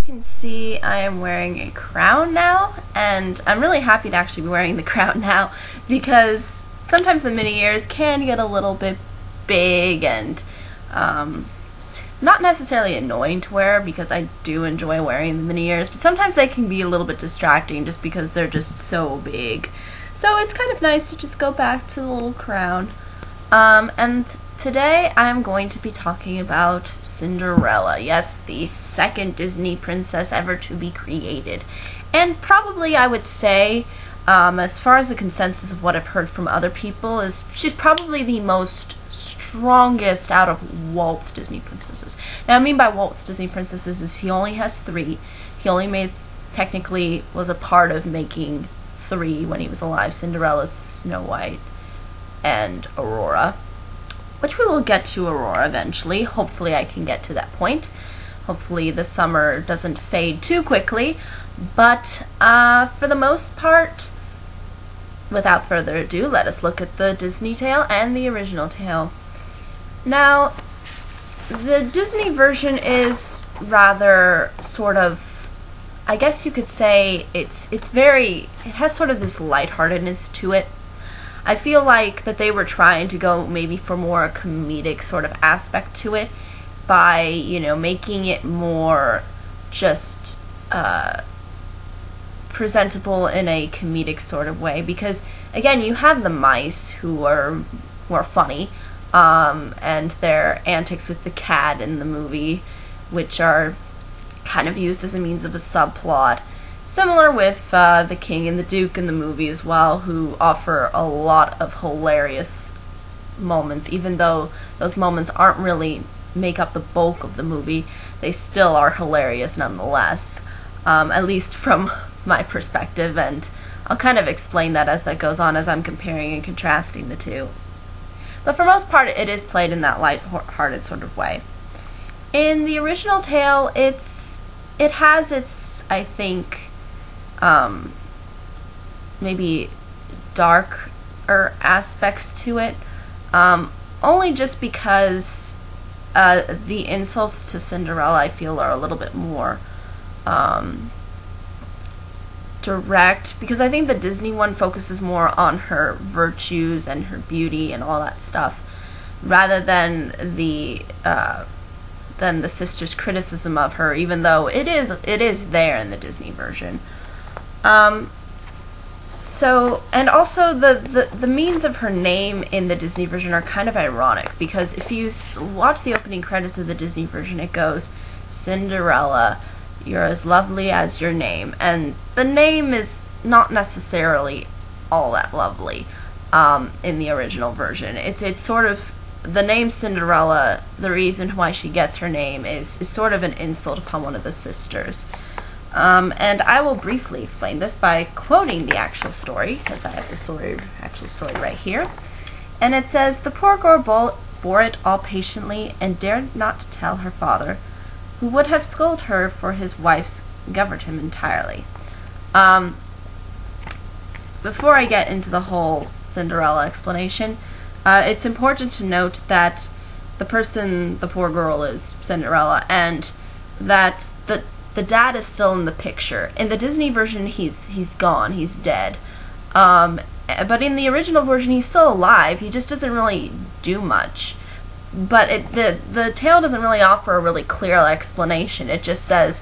can see, I am wearing a crown now, and I'm really happy to actually be wearing the crown now because sometimes the mini ears can get a little bit big and not necessarily annoying to wear because I do enjoy wearing the mini ears, but sometimes they can be a little bit distracting just because they're just so big. So it's kind of nice to just go back to the little crown. And today I'm going to be talking about Cinderella. Yes, the second Disney princess ever to be created. And probably I would say, as far as the consensus of what I've heard from other people, is she's probably the most strongest out of Walt's Disney princesses. Now, I mean by Walt's Disney princesses is he only has 3. He only technically was a part of making 3 when he was alive: Cinderella, Snow White, and Aurora. Which we will get to Aurora eventually. Hopefully I can get to that point. Hopefully the summer doesn't fade too quickly. But for the most part, without further ado, let us look at the Disney tale and the original tale. Now, the Disney version is rather sort of, I guess you could say, it has sort of this lightheartedness to it. I feel like that they were trying to go maybe for more a comedic sort of aspect to it by, you know, making it more just presentable in a comedic sort of way, because again, you have the mice who are funny, and their antics with the cat in the movie, which are kind of used as a means of a subplot. Similar with the King and the Duke in the movie as well, who offer a lot of hilarious moments. Even though those moments aren't really make up the bulk of the movie, they still are hilarious nonetheless, at least from my perspective, and I'll kind of explain that as that goes on, as I'm comparing and contrasting the two. But for most part, it is played in that light-hearted sort of way. In the original tale, it has its, I think, maybe darker aspects to it, only just because the insults to Cinderella, I feel, are a little bit more direct, because I think the Disney one focuses more on her virtues and her beauty and all that stuff, rather than the sister's criticism of her, even though it is there in the Disney version. So, and also the means of her name in the Disney version are kind of ironic, because if you watch the opening credits of the Disney version, it goes, "Cinderella, you're as lovely as your name," and the name is not necessarily all that lovely in the original version. It's sort of, the name Cinderella, the reason why she gets her name is sort of an insult upon one of the sisters. And I will briefly explain this by quoting the actual story, because I have the actual story right here. And it says, "The poor girl bore it all patiently, and dared not to tell her father, who would have scolded her, for his wife's governed him entirely." Before I get into the whole Cinderella explanation, it's important to note that the poor girl, is Cinderella, and that the dad is still in the picture. In the Disney version, he's gone, he's dead. But in the original version, he's still alive. He just doesn't really do much. But the tale doesn't really offer a really clear explanation. It just says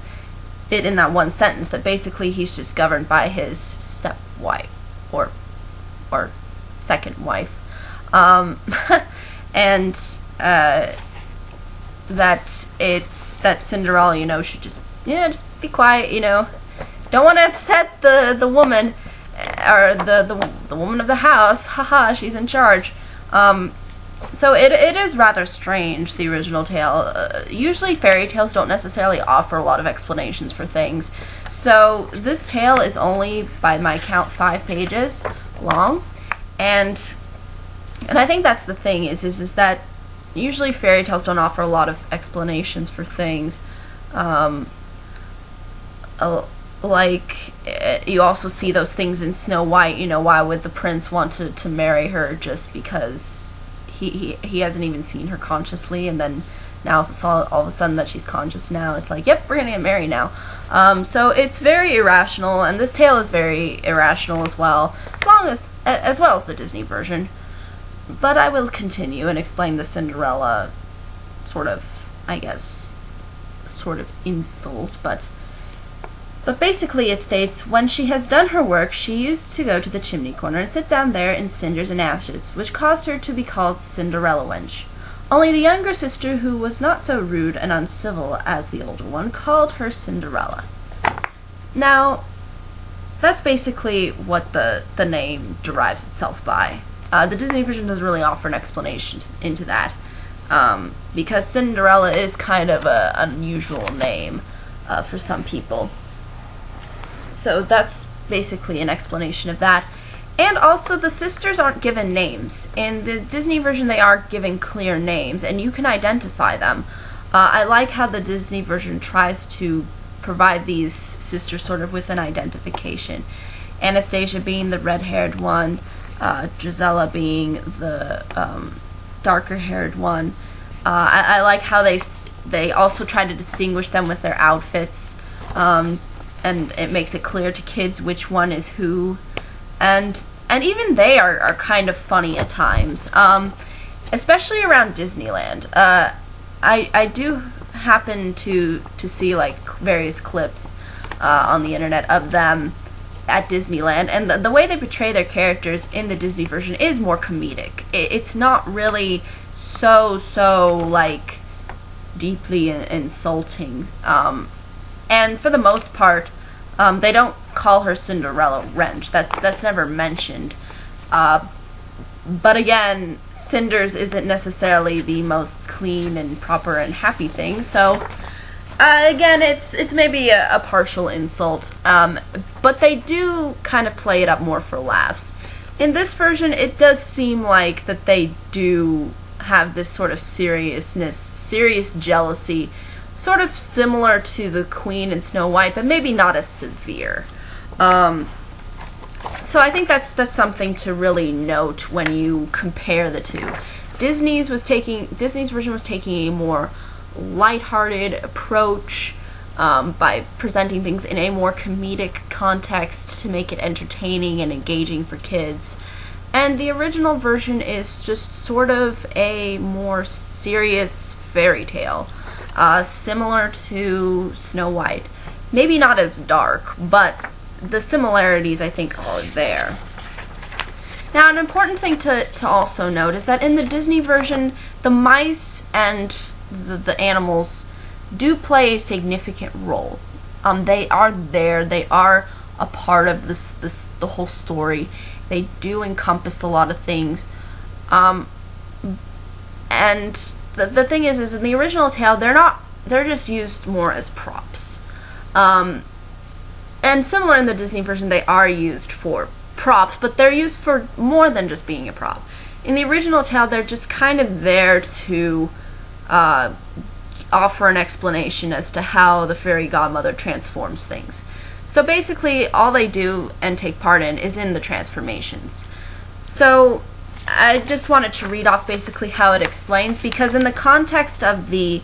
it in that one sentence that basically he's just governed by his stepwife or second wife, and that Cinderella, you know, should just be quiet, you know, don't want to upset the woman, or the woman of the house. Haha, she's in charge. So it is rather strange, the original tale. Usually fairy tales don't necessarily offer a lot of explanations for things. So this tale is only, by my count, 5 pages long. And I think that's the thing, is that usually fairy tales don't offer a lot of explanations for things. Like, you also see those things in Snow White, you know, why would the prince want to marry her just because he hasn't even seen her consciously, and then now all of a sudden that she's conscious now, it's like, yep, we're gonna get married now. So it's very irrational, and this tale is very irrational as well, as well as the Disney version. But I will continue and explain the Cinderella sort of, I guess, sort of insult, but basically it states, when she has done her work, she used to go to the chimney corner and sit down there in cinders and ashes, which caused her to be called Cinderella wench. Only the younger sister, who was not so rude and uncivil as the older one, called her Cinderella. Now, that's basically what the name derives itself by. The Disney version doesn't really offer an explanation into that, because Cinderella is kind of an unusual name for some people. So that's basically an explanation of that. And also, the sisters aren't given names. In the Disney version, they are given clear names, and you can identify them. I like how the Disney version tries to provide these sisters sort of with an identification. Anastasia being the red-haired one, Gisela being the darker-haired one. I like how they also try to distinguish them with their outfits. And it makes it clear to kids which one is who, and even they are kind of funny at times, especially around Disneyland. I do happen to see like various clips on the internet of them at Disneyland, and the way they portray their characters in the Disney version is more comedic. It's not really so like deeply insulting, and for the most part, they don't call her Cinderella Wrench. That's never mentioned. But again, cinders isn't necessarily the most clean and proper and happy thing. So again, it's maybe a partial insult. But they do kind of play it up more for laughs. In this version, it does seem like that they do have this sort of seriousness, serious jealousy, sort of similar to the Queen and Snow White, but maybe not as severe. So I think that's something to really note when you compare the two. Disney's version was taking a more lighthearted approach by presenting things in a more comedic context to make it entertaining and engaging for kids. And the original version is just sort of a more serious fairy tale. Similar to Snow White. Maybe not as dark, but the similarities, I think, are there. Now, an important thing to also note is that in the Disney version, the mice and the animals do play a significant role. They are there. They are a part of the whole story. They do encompass a lot of things. And the thing is in the original tale, they're just used more as props. And similar in the Disney version, they are used for props, but they're used for more than just being a prop. In the original tale, they're just kind of there to offer an explanation as to how the fairy godmother transforms things. So basically, all they do and take part in is in the transformations. So I just wanted to read off basically how it explains, because in the context of the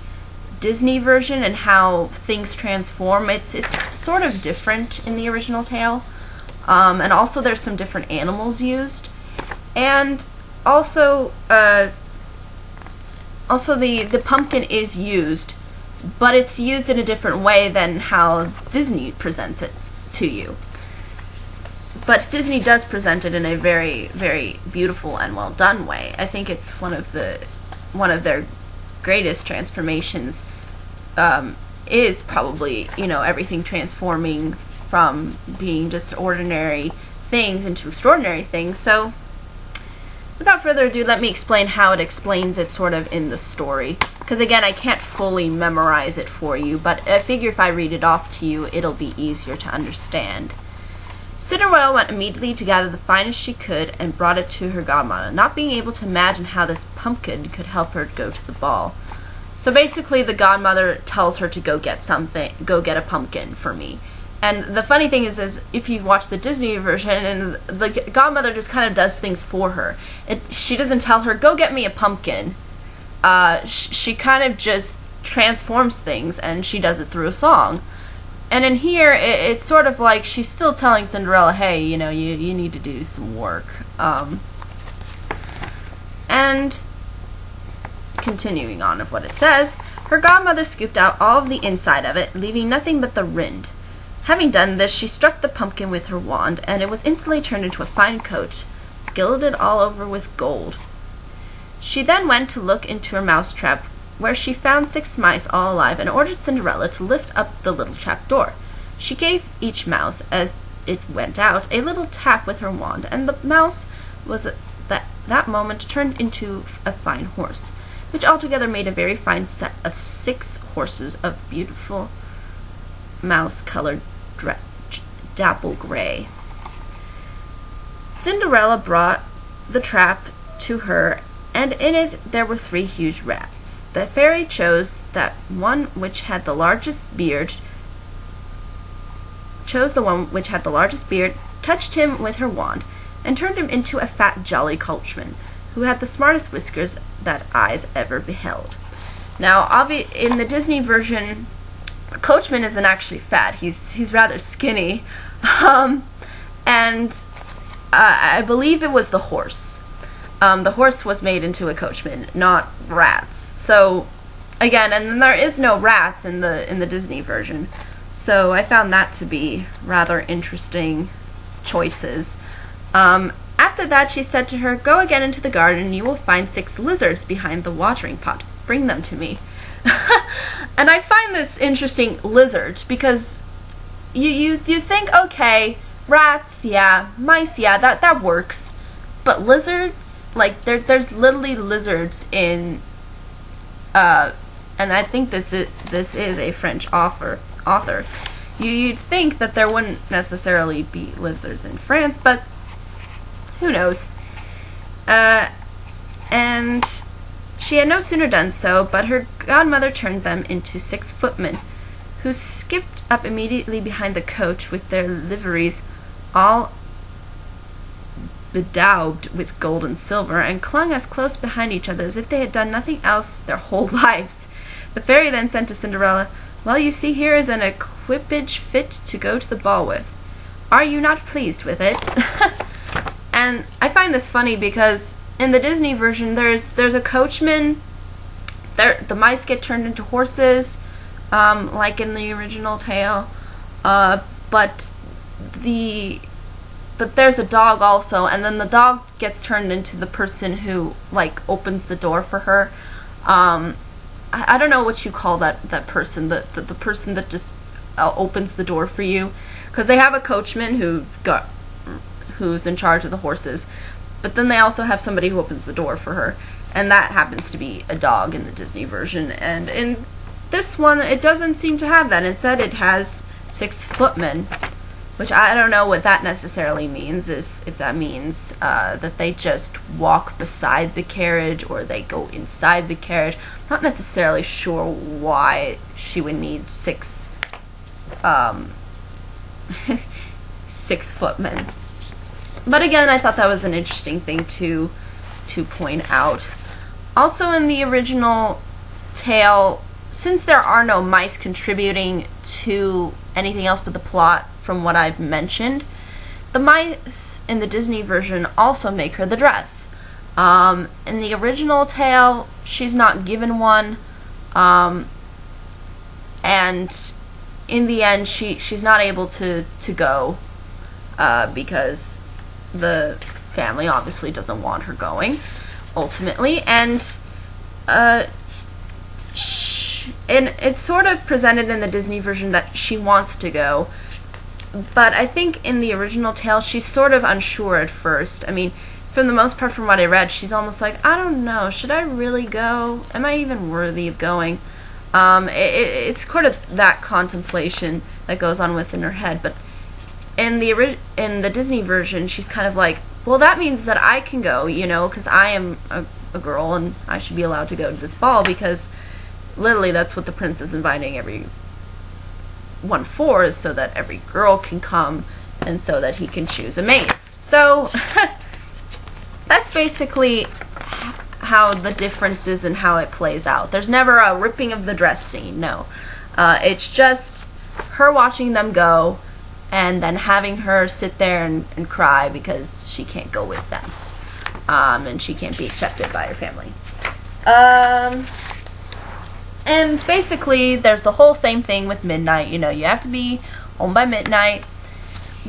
Disney version and how things transform, it's sort of different in the original tale. And also there's some different animals used. And also the pumpkin is used, but it's used in a different way than how Disney presents it to you. But Disney does present it in a very, very beautiful and well done way. I think it's one of their greatest transformations. Is probably, everything transforming from being just ordinary things into extraordinary things. So without further ado, let me explain how it explains it sort of in the story, because again, I can't fully memorize it for you, but I figure if I read it off to you, it'll be easier to understand. Cinderella went immediately to gather the finest she could and brought it to her godmother, not being able to imagine how this pumpkin could help her go to the ball. So basically, the godmother tells her to go get a pumpkin for me. And the funny thing is if you watch the Disney version, and the godmother just kind of does things for her. She doesn't tell her, go get me a pumpkin. She kind of just transforms things, and she does it through a song. And in here, it's sort of like she's still telling Cinderella, hey, you know, you need to do some work. And continuing on of what it says, her godmother scooped out all of the inside of it, leaving nothing but the rind. Having done this, she struck the pumpkin with her wand, and it was instantly turned into a fine coach, gilded all over with gold. She then went to look into her mouse trap, where she found 6 mice all alive, and ordered Cinderella to lift up the little trap door. She gave each mouse, as it went out, a little tap with her wand, and the mouse was at that moment turned into a fine horse, which altogether made a very fine set of 6 horses of beautiful mouse-colored dapple gray. Cinderella brought the trap to her, and in it there were 3 huge rats. The fairy chose that one which had the largest beard, touched him with her wand, and turned him into a fat, jolly coachman, who had the smartest whiskers that eyes ever beheld. Now, in the Disney version, the coachman isn't actually fat. He's rather skinny, and I believe it was the horse. The horse was made into a coachman, not rats. So, again, and then there is no rats in the Disney version. So I found that to be rather interesting choices. After that, she said to her, "Go again into the garden, and you will find 6 lizards behind the watering pot. Bring them to me." And I find this interesting, lizards, because you think, okay, rats, yeah, mice, yeah, that works, but lizards, like there's literally lizards in, and I think this is a French author. You'd think that there wouldn't necessarily be lizards in France, but who knows? And she had no sooner done so, but her godmother turned them into 6 footmen, who skipped up immediately behind the coach with their liveries all bedaubed with gold and silver, and clung as close behind each other as if they had done nothing else their whole lives. The fairy then said to Cinderella, "Well, you see, here is an equipage fit to go to the ball with. Are you not pleased with it?" And I find this funny because in the Disney version, there's a coachman. The mice get turned into horses, like in the original tale. But there's a dog also, and then the dog gets turned into the person who like opens the door for her. I don't know what you call that person, the person that just opens the door for you, because they have a coachman who's in charge of the horses, but then they also have somebody who opens the door for her, and that happens to be a dog in the Disney version. And in this one, it doesn't seem to have that. Instead, it has 6 footmen, which I don't know what that necessarily means, if that means that they just walk beside the carriage or they go inside the carriage. I'm not necessarily sure why she would need 6 footmen. But again, I thought that was an interesting thing to point out. Also, in the original tale, since there are no mice contributing to anything else but the plot from what I've mentioned, the mice in the Disney version also make her the dress. In the original tale, she's not given one, and in the end, she's not able to go because the family obviously doesn't want her going, ultimately, and it's sort of presented in the Disney version that she wants to go, but I think in the original tale she's sort of unsure at first. I mean, for the most part, from what I read, she's almost like, I don't know, should I really go? Am I even worthy of going? It's kind of that contemplation that goes on within her head, but in the Disney version, she's kind of like, well, that means that I can go, you know, because I am a girl and I should be allowed to go to this ball, because literally that's what the prince is inviting everyone for, is so that every girl can come and so that he can choose a mate. So that's basically how the difference is and how it plays out. There's never a ripping of the dress scene, no. It's just her watching them go and then having her sit there and cry because she can't go with them. And she can't be accepted by her family. And basically, there's the whole same thing with midnight. You know, you have to be home by midnight.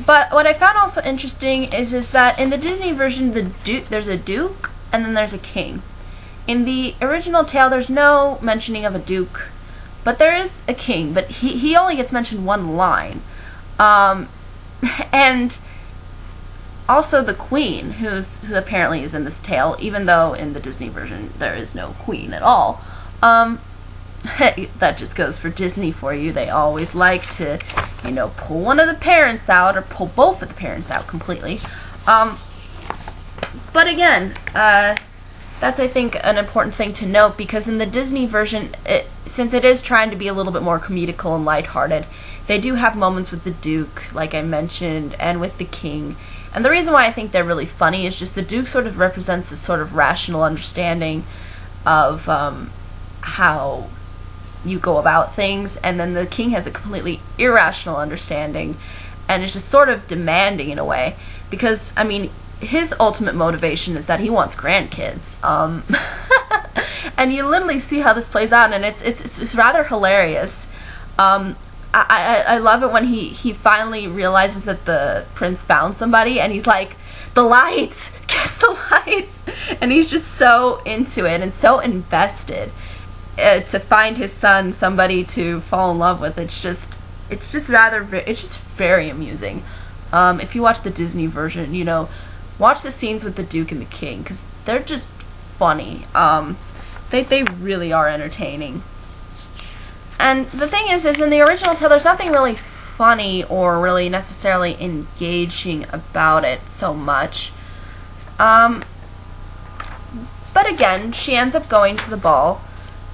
But what I found also interesting is that in the Disney version, there's a duke and then there's a king. In the original tale, there's no mentioning of a duke, but there is a king. But he only gets mentioned one line. And also the queen, who apparently is in this tale, even though in the Disney version there is no queen at all. That just goes for Disney for you. They always like to, you know, pull one of the parents out or pull both of the parents out completely. But again, that's, I think, an important thing to note, because in the Disney version, since it is trying to be a little bit more comedical and lighthearted, they do have moments with the Duke, like I mentioned, and with the King. And the reason why I think they're really funny is just the Duke sort of represents this sort of rational understanding of how you go about things, and then the King has a completely irrational understanding and is just sort of demanding in a way, because, I mean, his ultimate motivation is that he wants grandkids. And you literally see how this plays out, and it's rather hilarious. I love it when he finally realizes that the prince found somebody, and he's like, the lights! Get the lights! And he's just so into it and so invested to find his son somebody to fall in love with. It's just very amusing. If you watch the Disney version, you know, watch the scenes with the Duke and the King, because they're just funny. They really are entertaining. And the thing is in the original tale, there's nothing really funny or really necessarily engaging about it so much. But again, she ends up going to the ball,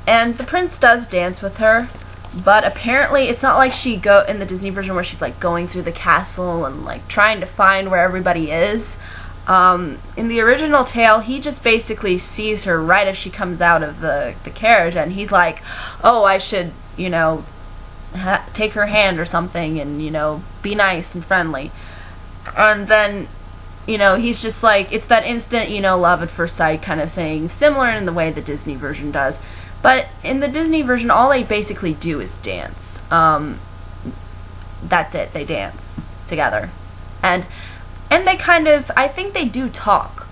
and the prince does dance with her, but apparently it's not like she in the Disney version where she's like going through the castle and like trying to find where everybody is. In the original tale, he just basically sees her right as she comes out of the carriage, and he's like, oh, I should, you know, take her hand or something and, you know, be nice and friendly. And then, you know, he's just like, it's that instant, you know, love at first sight kind of thing, similar in the way the Disney version does. But in the Disney version, all they basically do is dance. That's it, they dance together. And they kind of, I think they do talk.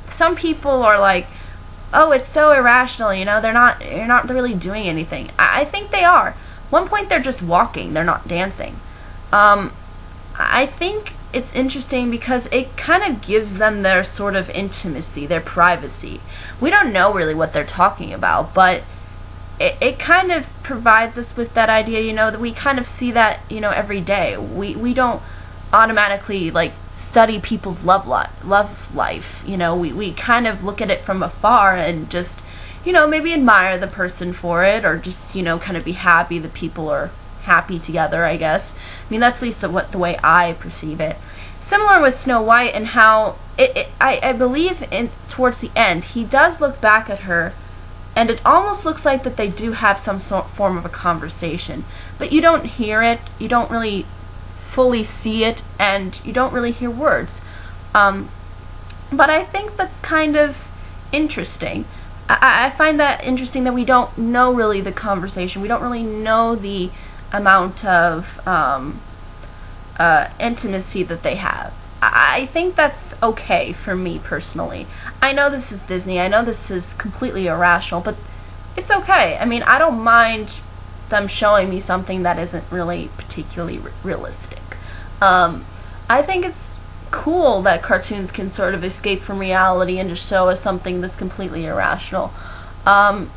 Some people are like, oh, it's so irrational, you know, you're not really doing anything. I think they are. One point they're just walking, they're not dancing. I think it's interesting because it kind of gives them their sort of intimacy, their privacy. We don't know really what they're talking about, but it kind of provides us with that idea, you know, that we kind of see that, you know, every day. We don't automatically, like, study people's love life, you know. We kind of look at it from afar and just, you know, maybe admire the person for it, or just, you know, kind of be happy that people are happy together, I guess. I mean, that's at least the way I perceive it. Similar with Snow White, and how I believe towards the end, he does look back at her, and it almost looks like that they do have some form of a conversation, but you don't hear it, you don't really fully see it, and you don't really hear words. But I think that's kind of interesting. I find that interesting that we don't know really the conversation. We don't really know the amount of intimacy that they have. I think that's okay for me personally. I know this is Disney. I know this is completely irrational, but it's okay. I mean, I don't mind them showing me something that isn't really particularly realistic. I think it's cool that cartoons can sort of escape from reality and just show us something that's completely irrational. And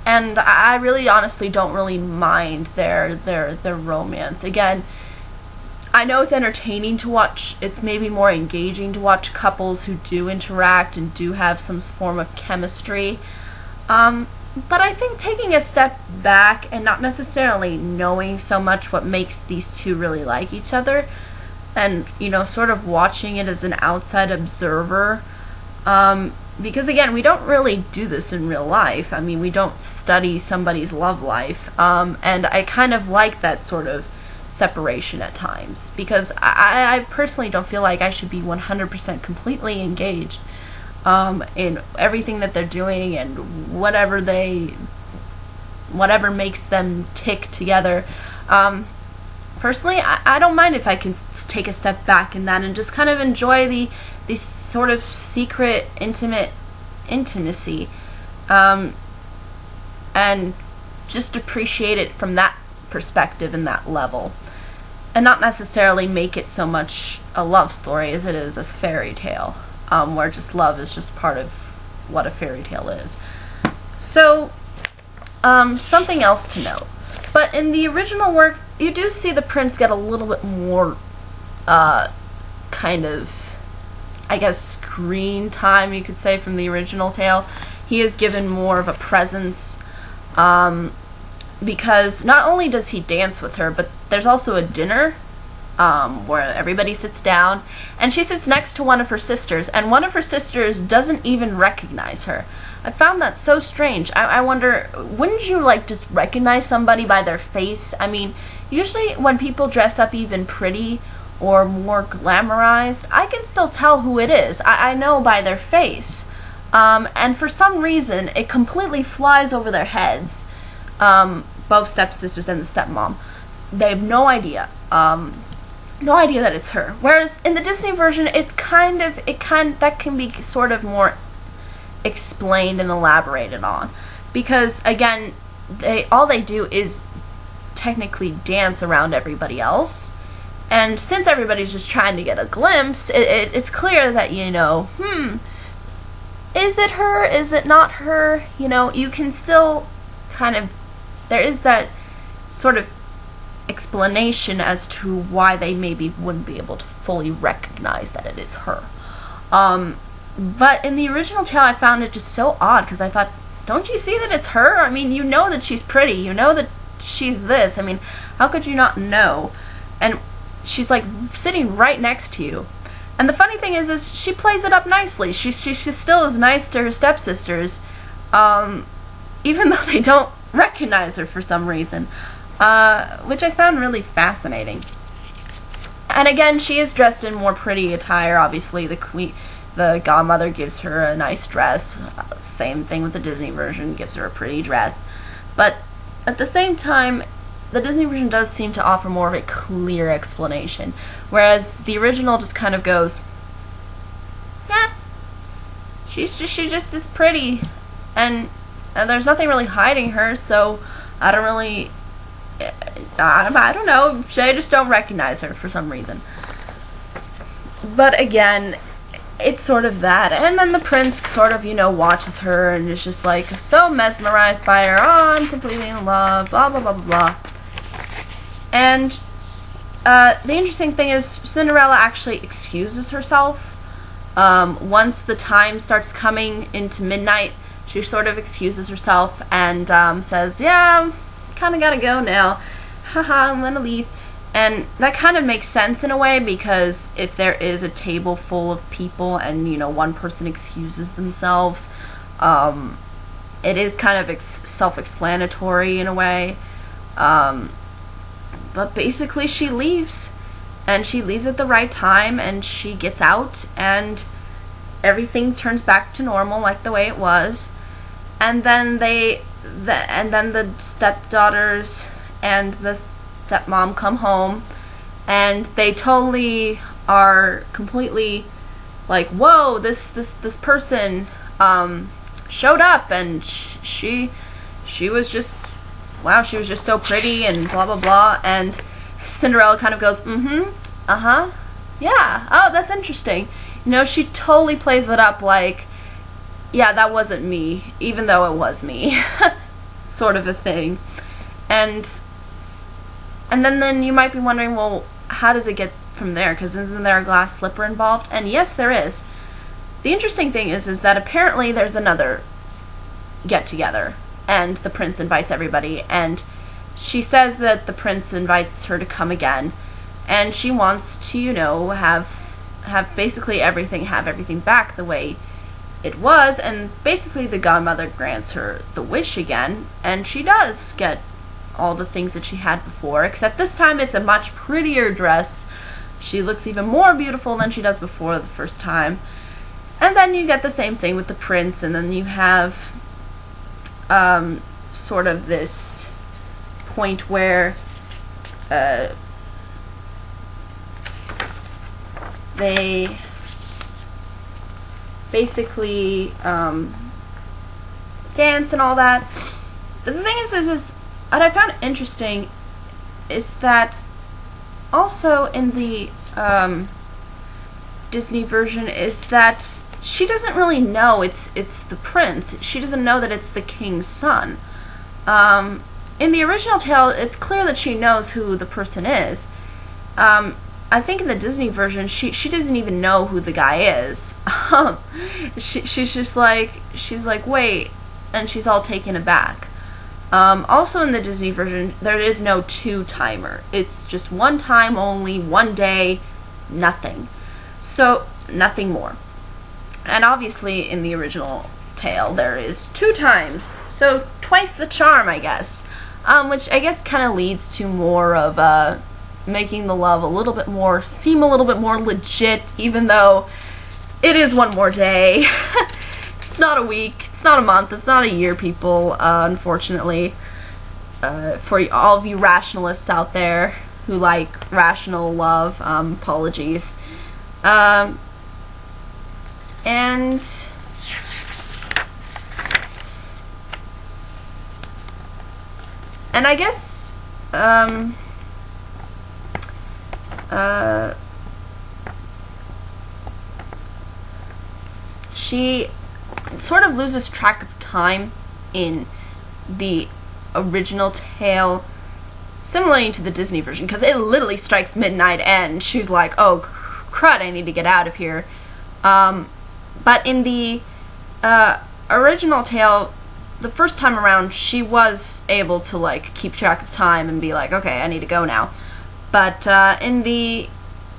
I really honestly don't really mind their romance. Again, I know it's entertaining to watch. It's maybe more engaging to watch couples who do interact and do have some form of chemistry. But I think taking a step back and not necessarily knowing so much what makes these two really like each other, and, you know, sort of watching it as an outside observer, Because again, we don't really do this in real life. I mean, we don't study somebody's love life, and I kind of like that sort of separation at times, because I personally don't feel like I should be 100% completely engaged in everything that they're doing and whatever makes them tick together. Personally, I don't mind if I can take a step back in that and just kind of enjoy the sort of secret, intimacy, and just appreciate it from that perspective and that level, and not necessarily make it so much a love story as it is a fairy tale, where just love is just part of what a fairy tale is. So, something else to note. But in the original work, you do see the prince get a little bit more, kind of, I guess, screen time, you could say, from the original tale. He is given more of a presence, because not only does he dance with her, but there's also a dinner, where everybody sits down, and she sits next to one of her sisters, and one of her sisters doesn't even recognize her. I found that so strange. I wonder, wouldn't you, like, just recognize somebody by their face? I mean, usually when people dress up even pretty or more glamorized, I can still tell who it is. I know by their face. And for some reason, it completely flies over their heads. Both stepsisters and the stepmom. They have no idea. No idea that it's her. Whereas in the Disney version, that can be sort of more explained and elaborated on. Because again, all they do is technically dance around everybody else. And since everybody's just trying to get a glimpse, it's clear that, you know, is it her? Is it not her? You know, you can still kind of, there is that sort of explanation as to why they maybe wouldn't be able to fully recognize that it is her. But in the original tale, I found it just so odd, because I thought, don't you see that it's her? I mean, you know that she's pretty. You know that she's this. I mean, how could you not know? And she's like sitting right next to you. And the funny thing is she plays it up nicely. She still is nice to her stepsisters, even though they don't recognize her for some reason, which I found really fascinating. And again, she is dressed in more pretty attire. Obviously, the godmother gives her a nice dress. Same thing with the Disney version, gives her a pretty dress. But at the same time, the Disney version does seem to offer more of a clear explanation, whereas the original just kind of goes, yeah, she just is pretty, and there's nothing really hiding her, so I don't know, I just don't recognize her for some reason. But again, it's sort of that, and then the prince sort of, you know, watches her and is just like so mesmerized by her. Oh, I'm completely in love, blah blah blah blah blah. And the interesting thing is Cinderella actually excuses herself. Once the time starts coming into midnight, she sort of excuses herself and says, yeah, kind of gotta go now. Haha, I'm gonna leave. And that kind of makes sense in a way, because if there is a table full of people and, you know, one person excuses themselves, it is kind of self-explanatory in a way. But basically she leaves, and she leaves at the right time, and she gets out, and everything turns back to normal like the way it was. And then the stepdaughters and the stepmom come home, and they totally are completely like, whoa, this person showed up, and she was just, wow, she was just so pretty and blah blah blah. And Cinderella kind of goes, yeah, oh, that's interesting. You know, she totally plays it up like, yeah, that wasn't me, even though it was me, sort of a thing. And then you might be wondering, well, how does it get from there? Because isn't there a glass slipper involved? And yes, there is. The interesting thing is that apparently there's another get-together, and the prince invites everybody, and she says that the prince invites her to come again, and she wants to, you know, have basically everything back the way it was, and basically the godmother grants her the wish again, and she does get all the things that she had before, except this time it's a much prettier dress. She looks even more beautiful than she does before the first time. And then you get the same thing with the prince, and then you have sort of this point where they basically dance and all that. The thing is what I found interesting is that also in the Disney version is that she doesn't really know it's the prince. She doesn't know that it's the king's son. In the original tale, it's clear that she knows who the person is. I think in the Disney version, she doesn't even know who the guy is. She's just like, wait, and she's all taken aback. Also in the Disney version, there is no two-timer. It's just one time only, one day, nothing. So, nothing more. And obviously in the original tale, there is 2 times. So, twice the charm, I guess. Which I guess kind of leads to more of making the love seem a little bit more legit, even though it is one more day. It's not a week, it's not a month, it's not a year, people, unfortunately. For all of you rationalists out there who like rational love, apologies. And I guess, she sort of loses track of time in the original tale, similarly to the Disney version, because it literally strikes midnight and she's like, oh crud, I need to get out of here. But in the original tale, the first time around, she was able to like keep track of time and be like, okay, I need to go now. But in the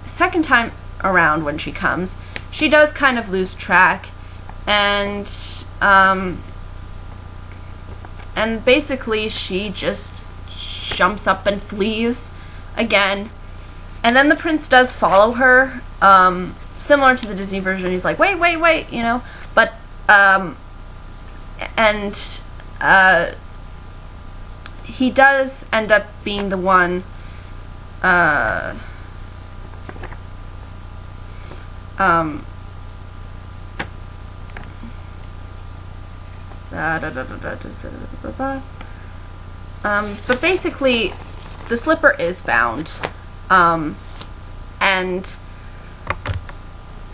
second time around, when she comes, she does kind of lose track, and basically she just jumps up and flees again. And then the prince does follow her, similar to the Disney version. He's like, wait, you know, but he does end up being the one but basically the slipper is found, and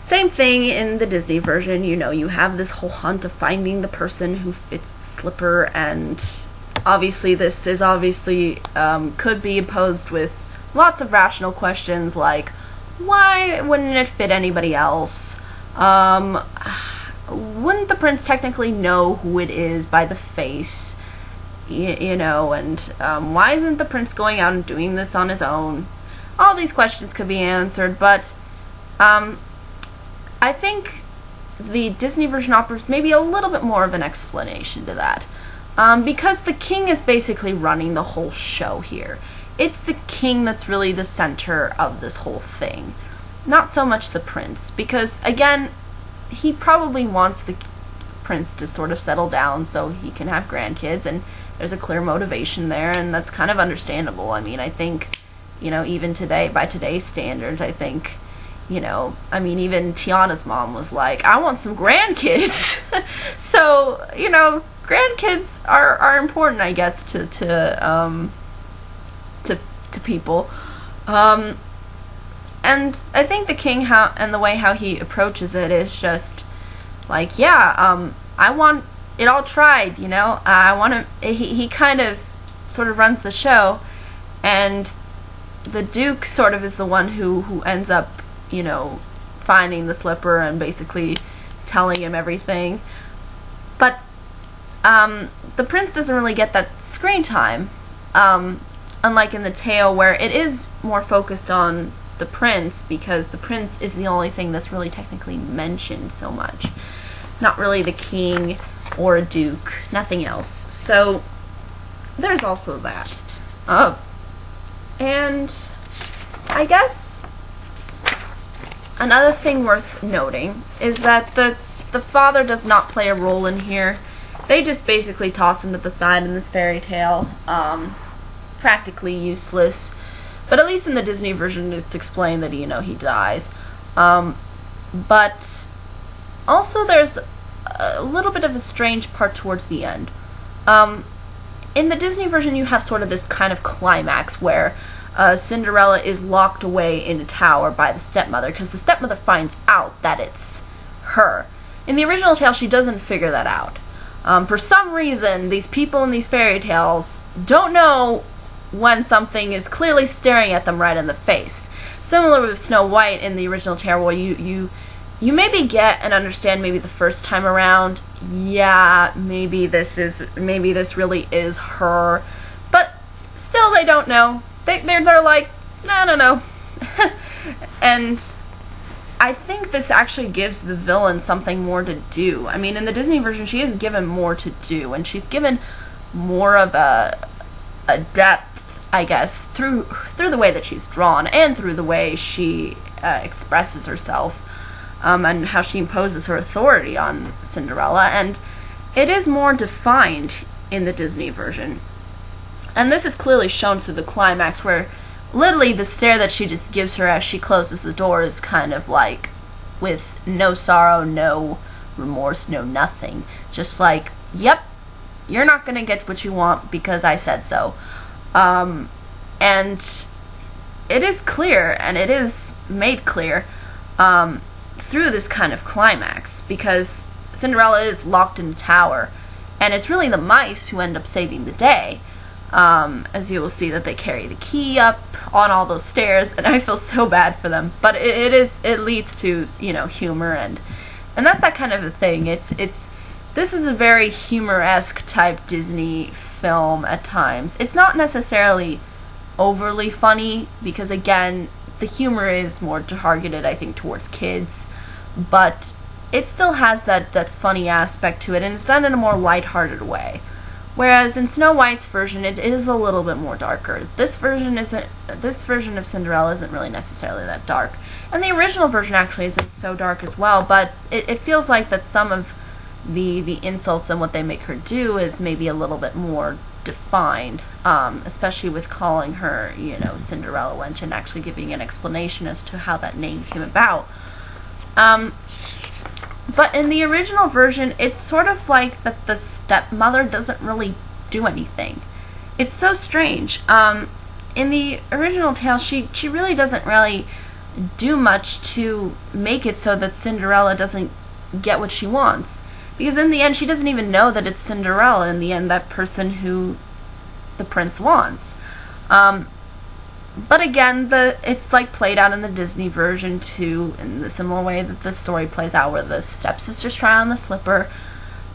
same thing in the Disney version. You know, you have this whole hunt of finding the person who fits the slipper, and obviously this is could be opposed with lots of rational questions like, why wouldn't it fit anybody else? Wouldn't the prince technically know who it is by the face? You know, and why isn't the prince going out and doing this on his own? All these questions could be answered, but I think the Disney version offers maybe a little bit more of an explanation to that. Because the king is basically running the whole show here. It's the king that's really the center of this whole thing. Not so much the prince, because again, he probably wants the prince to sort of settle down so he can have grandkids, and there's a clear motivation there, and that's kind of understandable. I mean, I think, you know, even today, by today's standards, I think, you know, I mean, even Tiana's mom was like, I want some grandkids. So, you know, grandkids are important, I guess, to people. And I think the king, and the way how he approaches it is just like, yeah, I want it all tried, you know. I want to. He kind of sort of runs the show, and the Duke sort of is the one who ends up, you know, finding the slipper and basically telling him everything. But the prince doesn't really get that screen time, unlike in the tale where it is more focused on the prince, because the prince is the only thing that's really technically mentioned so much. not really the king or a duke, nothing else. So there's also that. And I guess another thing worth noting is that the father does not play a role in here. They just basically toss him to the side in this fairy tale. Practically useless. But at least in the Disney version it's explained that, you know, he dies. But also there's a little bit of a strange part towards the end. In the Disney version you have sort of this kind of climax where Cinderella is locked away in a tower by the stepmother because the stepmother finds out that it's her. In the original tale she doesn't figure that out. For some reason these people in these fairy tales don't know when something is clearly staring at them right in the face. Similar with Snow White in the original tale, where you maybe get and understand maybe the first time around, yeah, maybe this really is her, but still they don't know. They're like, I don't know. And I think this actually gives the villain something more to do. I mean, in the Disney version she is given more to do, and she's given more of a depth, I guess, through the way that she's drawn and through the way she expresses herself, and how she imposes her authority on Cinderella, and it is more defined in the Disney version. And this is clearly shown through the climax, where literally the stare that she just gives her as she closes the door is kind of like, with no sorrow, no remorse, no nothing. Just like, yep, you're not gonna get what you want because I said so. And it is clear, and it is made clear through this kind of climax, because Cinderella is locked in a tower, and it's really the mice who end up saving the day. As you will see that they carry the key up on all those stairs, and I feel so bad for them, but it leads to, you know, humor, and that's that kind of a thing. This is a very humor-esque type Disney film at times. It's not necessarily overly funny, because again, the humor is more targeted, I think, towards kids, but it still has that funny aspect to it, and it's done in a more lighthearted way. Whereas in Snow White's version, it is a little bit more darker. This version of Cinderella isn't really necessarily that dark, and the original version actually isn't so dark as well. But it feels like that some of the insults and what they make her do is maybe a little bit more defined, especially with calling her, you know, Cinderella Wench, and actually giving an explanation as to how that name came about. But in the original version, it's sort of like that the stepmother doesn't really do anything. It's so strange. In the original tale, she really doesn't really do much to make it so that Cinderella doesn't get what she wants. Because in the end, she doesn't even know that it's Cinderella, in the end, that person who the prince wants. But again, it's like played out in the Disney version too, in the similar way that the story plays out, where the stepsisters try on the slipper,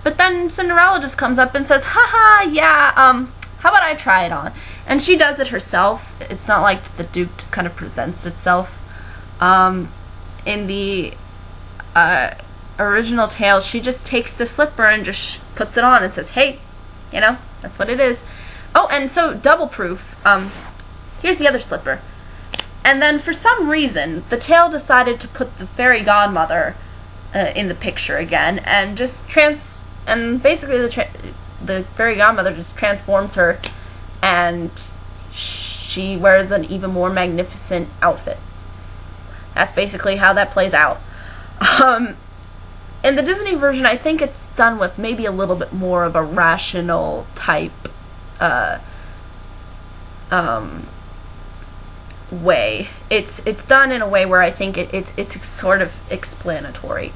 but then Cinderella just comes up and says, haha, yeah, how about I try it on? And she does it herself. It's not like the Duke just kind of presents itself. In the original tale, she just takes the slipper and just puts it on and says, hey, you know, that's what it is. Oh, and so double proof, here's the other slipper. And then for some reason, the tale decided to put the fairy godmother in the picture again, and just basically the fairy godmother just transforms her, and she wears an even more magnificent outfit. That's basically how that plays out. In the Disney version, I think it's done with maybe a little bit more of a rational type way. It's done in a way where I think it's sort of explanatory.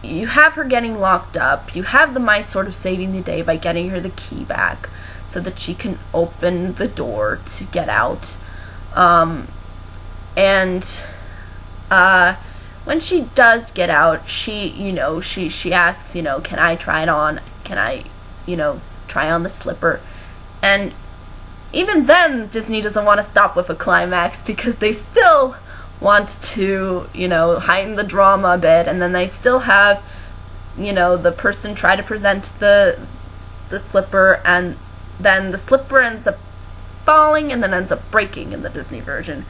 You have her getting locked up. You have the mice sort of saving the day by getting her the key back so that she can open the door to get out. When she does get out, she asks, can I try it on? Can I, try on the slipper? And even then, Disney doesn't want to stop with a climax, because they still wants to, you know, heighten the drama a bit, and then they still have, you know, the person try to present the slipper, and then the slipper ends up falling and then ends up breaking in the Disney version.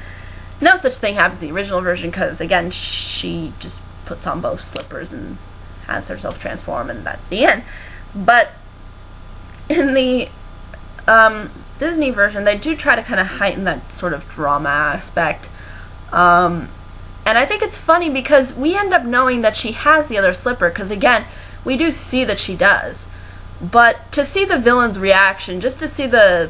No such thing happens in the original version because, again, she just puts on both slippers and has herself transform, and that's the end. But in the Disney version, they do try to kind of heighten that sort of drama aspect. And I think it's funny because we end up knowing that she has the other slipper because, again, we do see that she does. But to see the villain's reaction, just to see the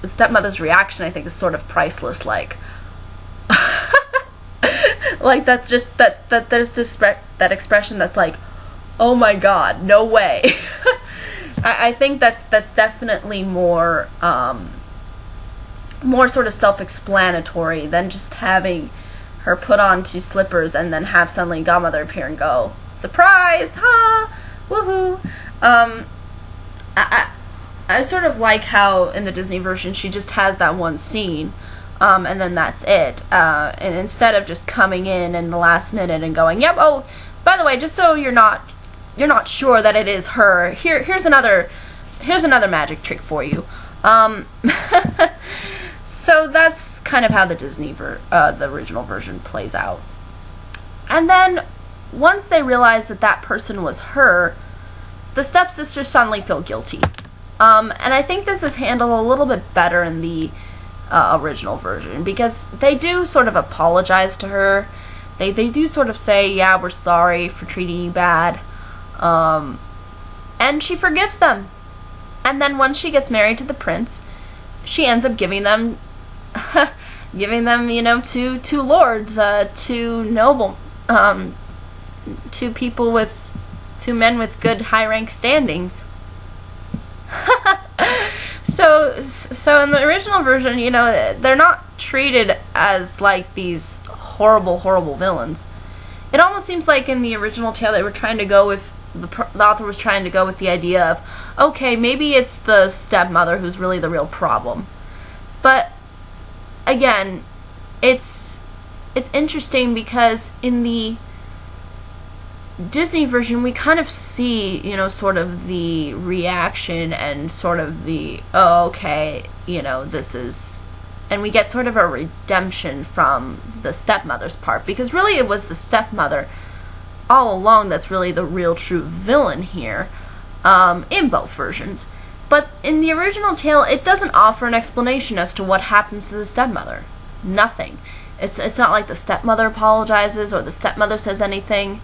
stepmother's reaction, I think is sort of priceless. Like, like that, just that there's just that expression that's like, oh my god, no way. I think that's definitely more more sort of self-explanatory than just having her put on 2 slippers and then have suddenly Godmother appear and go, surprise, ha, woohoo. I sort of like how in the Disney version she just has that one scene, and then that's it. And instead of just coming in the last minute and going, yep, oh, by the way, just so you're not sure that it is her, here's another magic trick for you. So that's kind of how the the original version plays out. And then once they realize that that person was her, the stepsisters suddenly feel guilty. And I think this is handled a little bit better in the original version because they do sort of apologize to her. They do sort of say, yeah, we're sorry for treating you bad. And she forgives them. And then once she gets married to the prince, she ends up giving them, you know, two lords, two men with good high rank standings. So in the original version, you know, they're not treated as like these horrible villains. It almost seems like in the original tale they were trying to go with the author was trying to go with the idea of, okay, maybe it's the stepmother who's really the real problem. But again, it's interesting because in the Disney version we kind of see, you know, sort of the reaction and sort of the, oh, okay, you know, this is, and we get sort of a redemption from the stepmother's part, because really it was the stepmother all along that's really the real true villain here, in both versions. But in the original tale, it doesn't offer an explanation as to what happens to the stepmother. Nothing. It's not like the stepmother apologizes or the stepmother says anything.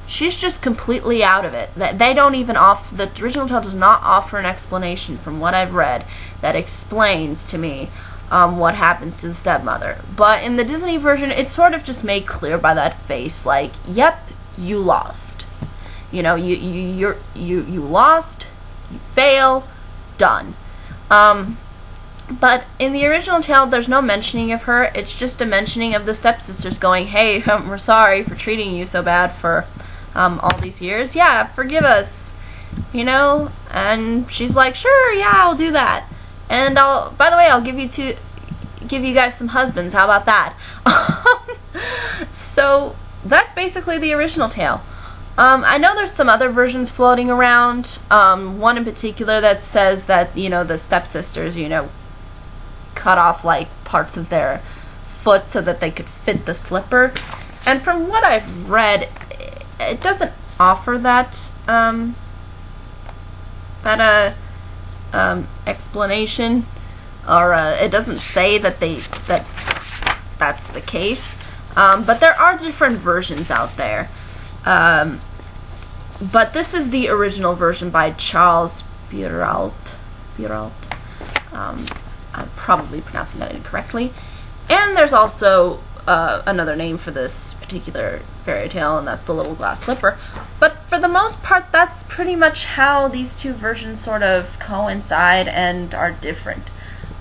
She's just completely out of it. They don't even offer, the original tale does not offer an explanation from what I've read that explains to me what happens to the stepmother. But in the Disney version, it's sort of just made clear by that face, like, yep, you lost. You know, you lost, you fail, done. But in the original tale, there's no mentioning of her. It's just a mentioning of the stepsisters going, hey, we're sorry for treating you so bad for all these years. Yeah, forgive us, you know? And she's like, sure, yeah, I'll do that. And by the way, I'll give you guys some husbands. How about that? So that's basically the original tale. I know there's some other versions floating around. One in particular that says that, you know, the stepsisters, you know, cut off like parts of their foot so that they could fit the slipper. And from what I've read, it doesn't offer that explanation, or it doesn't say that that's the case. But there are different versions out there. But this is the original version by Charles Birault. I'm probably pronouncing that incorrectly. And there's also another name for this particular fairy tale, and that's the Little Glass Slipper. But for the most part, that's pretty much how these two versions sort of coincide and are different.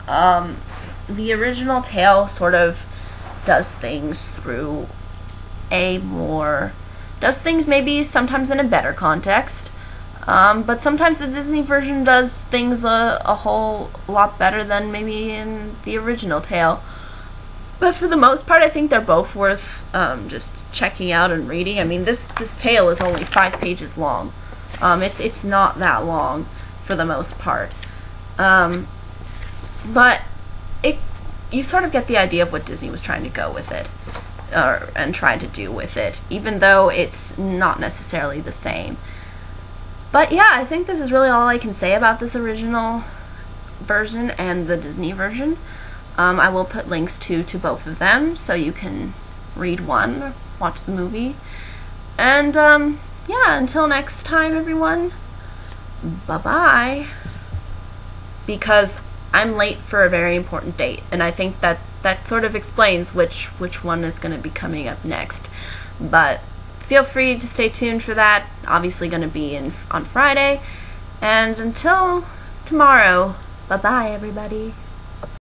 The original tale sort of does things maybe sometimes in a better context, but sometimes the Disney version does things a whole lot better than maybe in the original tale. But for the most part, I think they're both worth just checking out and reading. I mean, this tale is only 5 pages long. It's not that long for the most part. But you sort of get the idea of what Disney was trying to go with it, and trying to do with it, even though it's not necessarily the same. But yeah, I think this is really all I can say about this original version and the Disney version. I will put links to both of them so you can read one, watch the movie. And yeah, until next time, everyone, bye-bye. Because I'm late for a very important date, and I think that sort of explains which one is going to be coming up next. But feel free to stay tuned for that. Obviously going to be on Friday. And until tomorrow, bye-bye, everybody.